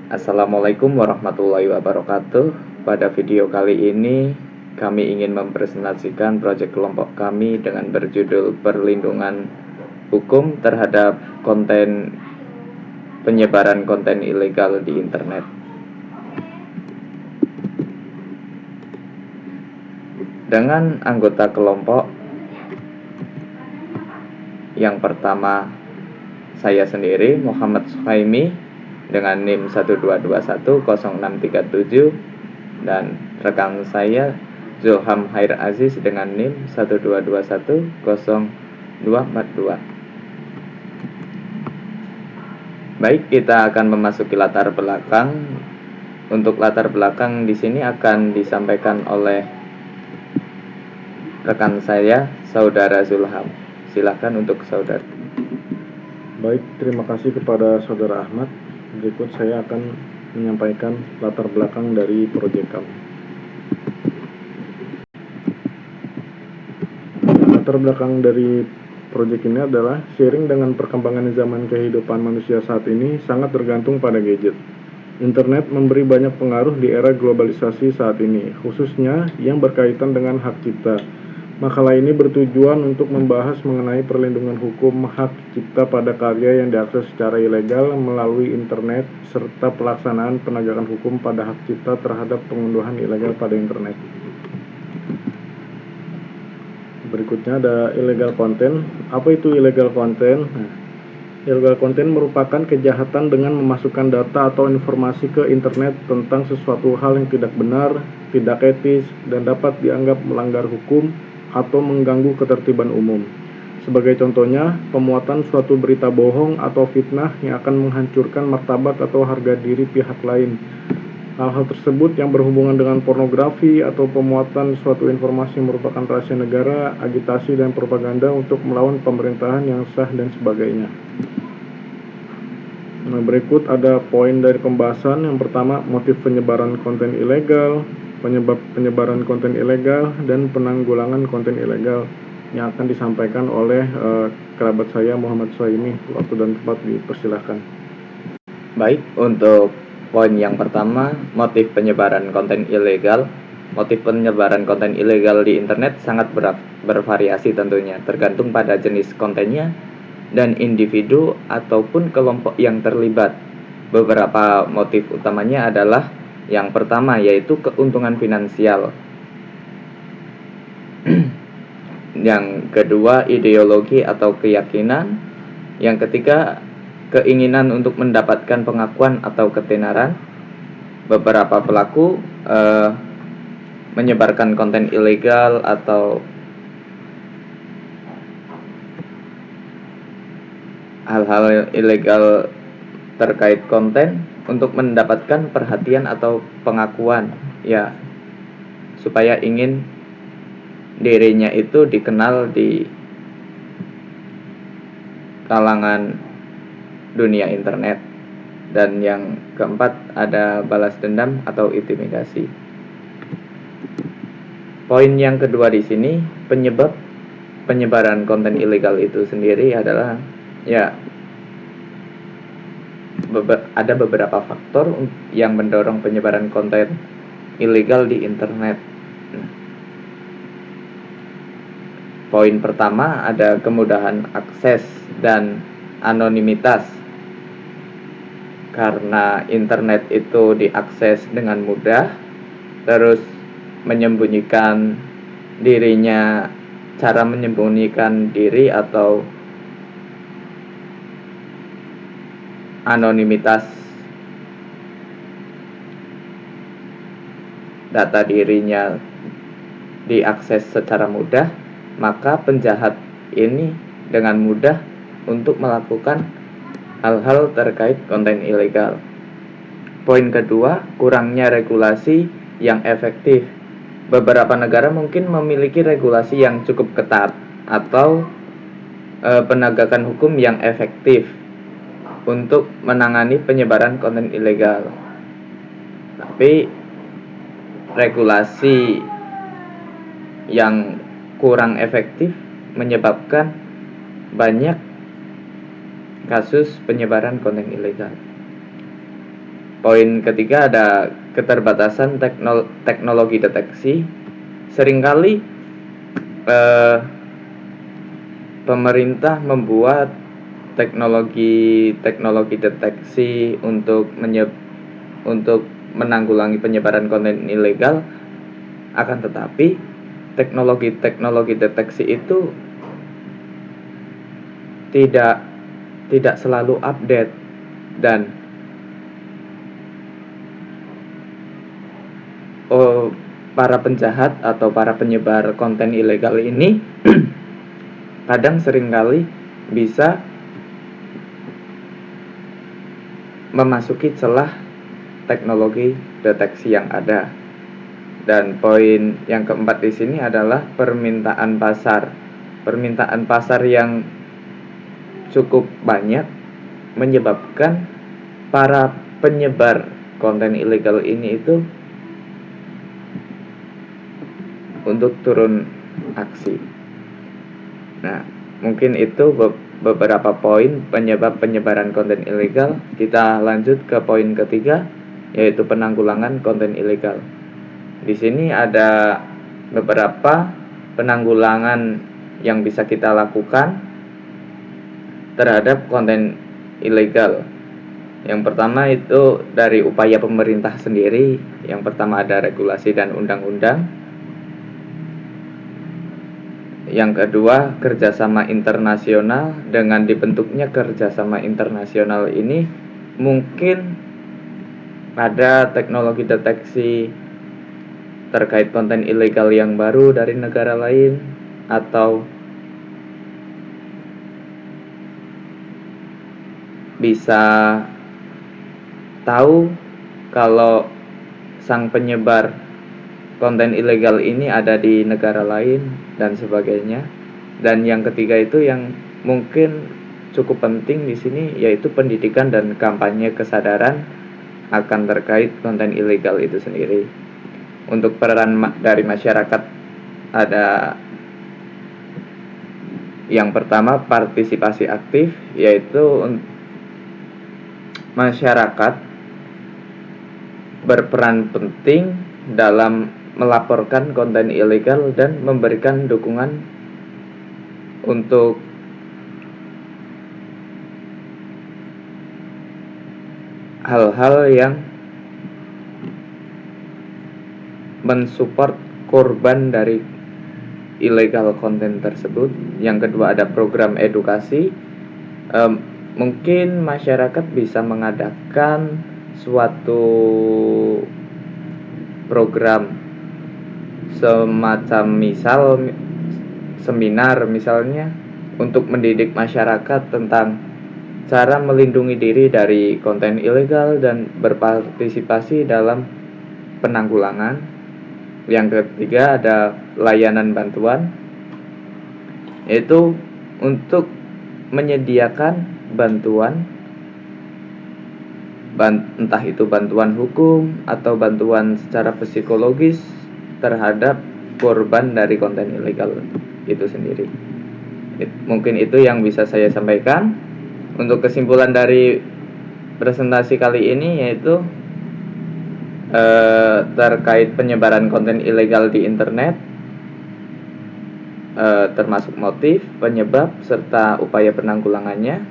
Assalamualaikum warahmatullahi wabarakatuh. Pada video kali ini kami ingin mempresentasikan proyek kelompok kami dengan berjudul Perlindungan Hukum terhadap penyebaran konten ilegal di internet. Dengan anggota kelompok yang pertama, saya sendiri Muhammad Suhaimi dengan NIM 122106337 dan rekan saya Zulham Hair Aziz dengan NIM 122102242. Baik, kita akan memasuki latar belakang. Untuk latar belakang di sini akan disampaikan oleh rekan saya, Saudara Zulham. Silakan untuk saudara. Baik, terima kasih kepada Saudara Ahmad. Berikut saya akan menyampaikan latar belakang dari proyek kami. Latar belakang dari proyek ini adalah sharing dengan perkembangan zaman kehidupan manusia saat ini sangat tergantung pada gadget. Internet memberi banyak pengaruh di era globalisasi saat ini, khususnya yang berkaitan dengan hak cipta. Makalah ini bertujuan untuk membahas mengenai perlindungan hukum hak cipta pada karya yang diakses secara ilegal melalui internet, serta pelaksanaan penegakan hukum pada hak cipta terhadap pengunduhan ilegal pada internet. Berikutnya ada illegal content. Apa itu illegal content? Illegal content merupakan kejahatan dengan memasukkan data atau informasi ke internet tentang sesuatu hal yang tidak benar, tidak etis, dan dapat dianggap melanggar hukum atau mengganggu ketertiban umum. Sebagai contohnya, pemuatan suatu berita bohong atau fitnah yang akan menghancurkan martabat atau harga diri pihak lain. Hal-hal tersebut yang berhubungan dengan pornografi atau pemuatan suatu informasi yang merupakan rahasia negara, agitasi dan propaganda untuk melawan pemerintahan yang sah dan sebagainya. Nah, berikut ada poin dari pembahasan. Yang pertama, motif penyebaran konten ilegal, penyebab penyebaran konten ilegal, dan penanggulangan konten ilegal yang akan disampaikan oleh kerabat saya Muhammad Suhaimi. Waktu dan tempat dipersilahkan. Baik, untuk poin yang pertama, motif penyebaran konten ilegal. Motif penyebaran konten ilegal di internet sangat bervariasi tentunya, tergantung pada jenis kontennya dan individu ataupun kelompok yang terlibat. Beberapa motif utamanya adalah yang pertama yaitu keuntungan finansial. Yang kedua, ideologi atau keyakinan. Yang ketiga, keinginan untuk mendapatkan pengakuan atau ketenaran. Beberapa pelaku menyebarkan konten ilegal atau hal-hal ilegal terkait konten untuk mendapatkan perhatian atau pengakuan, ya, supaya ingin dirinya itu dikenal di kalangan dunia internet. Dan yang keempat ada balas dendam atau intimidasi. Poin yang kedua di sini, penyebab penyebaran konten ilegal itu sendiri adalah, ya, ada beberapa faktor yang mendorong penyebaran konten ilegal di internet. Poin pertama ada kemudahan akses dan anonimitas. Karena internet itu diakses dengan mudah, terus cara menyembunyikan diri atau anonimitas data dirinya diakses secara mudah, maka penjahat ini dengan mudah untuk melakukan hal-hal terkait konten ilegal. Poin kedua, kurangnya regulasi yang efektif. Beberapa negara mungkin memiliki regulasi yang cukup ketat atau penegakan hukum yang efektif untuk menangani penyebaran konten ilegal. Tapi regulasi yang kurang efektif menyebabkan banyak kasus penyebaran konten ilegal. Poin ketiga ada keterbatasan teknologi deteksi. Seringkali pemerintah membuat teknologi deteksi untuk menanggulangi penyebaran konten ilegal, akan tetapi teknologi deteksi itu tidak selalu update, dan para penjahat atau para penyebar konten ilegal ini kadang seringkali bisa memasuki celah teknologi deteksi yang ada. Dan poin yang keempat di sini adalah permintaan pasar. Permintaan pasar yang cukup banyak menyebabkan para penyebar konten ilegal ini itu untuk turun aksi. Nah, mungkin itu beberapa poin penyebab penyebaran konten ilegal. Kita lanjut ke poin ketiga, yaitu penanggulangan konten ilegal. Di sini ada beberapa penanggulangan yang bisa kita lakukan terhadap konten ilegal. Yang pertama itu dari upaya pemerintah sendiri. Yang pertama ada regulasi dan undang-undang. Yang kedua, kerjasama internasional. Dengan dibentuknya kerjasama internasional ini, mungkin ada teknologi deteksi terkait konten ilegal yang baru dari negara lain, atau bisa tahu kalau sang penyebar konten ilegal ini ada di negara lain dan sebagainya. Dan yang ketiga itu yang mungkin cukup penting di sini, yaitu pendidikan dan kampanye kesadaran akan terkait konten ilegal itu sendiri. Untuk peran dari masyarakat ada yang pertama partisipasi aktif, yaitu masyarakat berperan penting dalam melaporkan konten ilegal dan memberikan dukungan untuk hal-hal yang mensupport korban dari illegal konten tersebut. Yang kedua ada program edukasi. Mungkin masyarakat bisa mengadakan suatu program semacam seminar misalnya, untuk mendidik masyarakat tentang cara melindungi diri dari konten ilegal dan berpartisipasi dalam penanggulangan. Yang ketiga ada layanan bantuan, yaitu untuk menyediakan bantuan, entah itu bantuan hukum atau bantuan secara psikologis terhadap korban dari konten ilegal itu sendiri. Mungkin itu yang bisa saya sampaikan. Untuk kesimpulan dari presentasi kali ini, yaitu terkait penyebaran konten ilegal di internet, termasuk motif, penyebab, serta upaya penanggulangannya.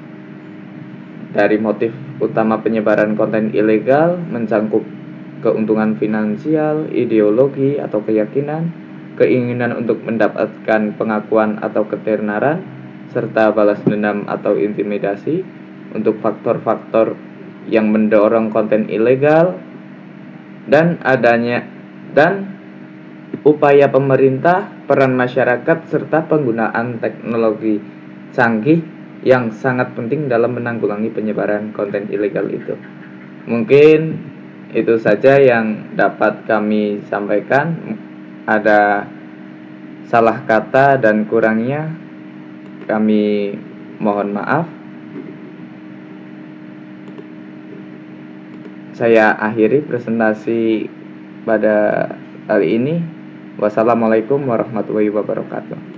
Dari motif utama penyebaran konten ilegal mencangkup keuntungan finansial, ideologi atau keyakinan, keinginan untuk mendapatkan pengakuan atau ketenaran, serta balas dendam atau intimidasi. Untuk faktor-faktor yang mendorong konten ilegal dan upaya pemerintah, peran masyarakat, serta penggunaan teknologi canggih yang sangat penting dalam menanggulangi penyebaran konten ilegal itu. Mungkin itu saja yang dapat kami sampaikan. Ada salah kata dan kurangnya, kami mohon maaf. Saya akhiri presentasi pada kali ini. Wassalamualaikum warahmatullahi wabarakatuh.